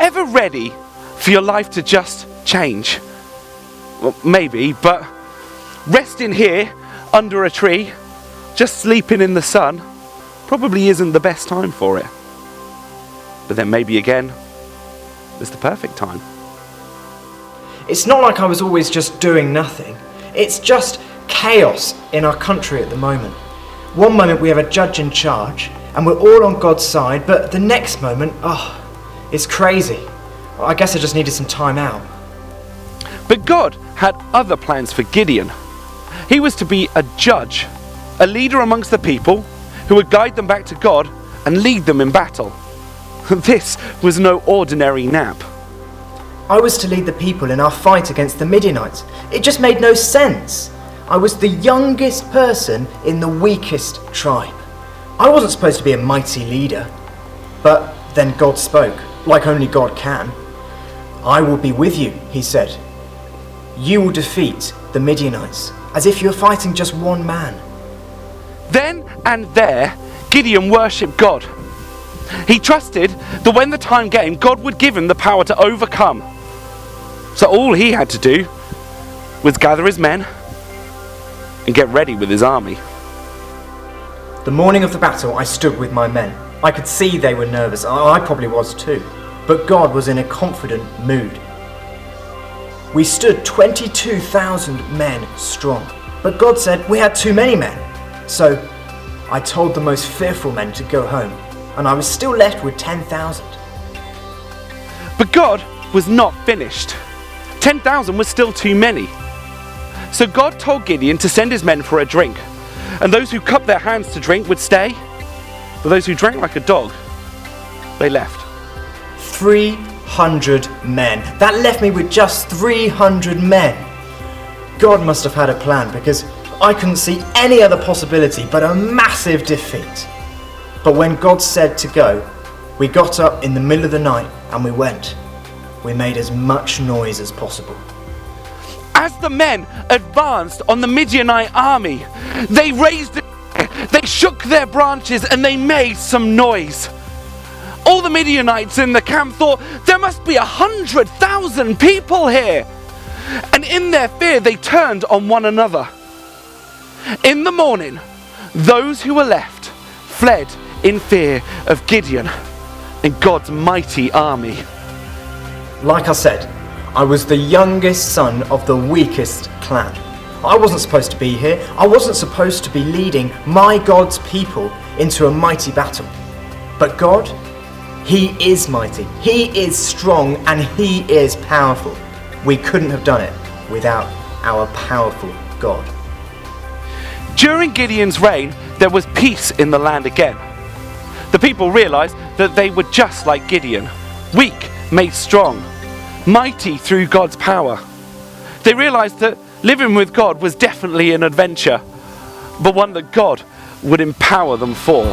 ever ready for your life to just change? Well, maybe, but resting here under a tree, just sleeping in the sun, probably isn't the best time for it. But then maybe again, it's the perfect time. It's not like I was always just doing nothing. It's just chaos in our country at the moment. One moment we have a judge in charge and we're all on God's side, but the next moment, it's crazy. I guess I just needed some time out. But God had other plans for Gideon. He was to be a judge, a leader amongst the people who would guide them back to God and lead them in battle. This was no ordinary nap. I was to lead the people in our fight against the Midianites. It just made no sense. I was the youngest person in the weakest tribe. I wasn't supposed to be a mighty leader. But then God spoke, like only God can. I will be with you, he said. You will defeat the Midianites, as if you're fighting just one man. Then and there, Gideon worshipped God. He trusted that when the time came, God would give him the power to overcome. So all he had to do was gather his men and get ready with his army. The morning of the battle, I stood with my men. I could see they were nervous. I probably was too. But God was in a confident mood. We stood 22,000 men strong. But God said we had too many men. So I told the most fearful men to go home. And I was still left with 10,000. But God was not finished. 10,000 was still too many. So God told Gideon to send his men for a drink. And those who cupped their hands to drink would stay. But those who drank like a dog, they left. 300 men. That left me with just 300 men. God must have had a plan because I couldn't see any other possibility but a massive defeat. But when God said to go, we got up in the middle of the night and we went. We made as much noise as possible. As the men advanced on the Midianite army, they raised it, they shook their branches and they made some noise. All the Midianites in the camp thought, there must be 100,000 people here. And in their fear, they turned on one another. In the morning, those who were left fled in fear of Gideon and God's mighty army. Like I said, I was the youngest son of the weakest clan. I wasn't supposed to be here. I wasn't supposed to be leading my God's people into a mighty battle. But God, He is mighty, He is strong, and He is powerful. We couldn't have done it without our powerful God. During Gideon's reign, there was peace in the land again. The people realized that they were just like Gideon, weak made strong, mighty through God's power. They realized that living with God was definitely an adventure, but one that God would empower them for.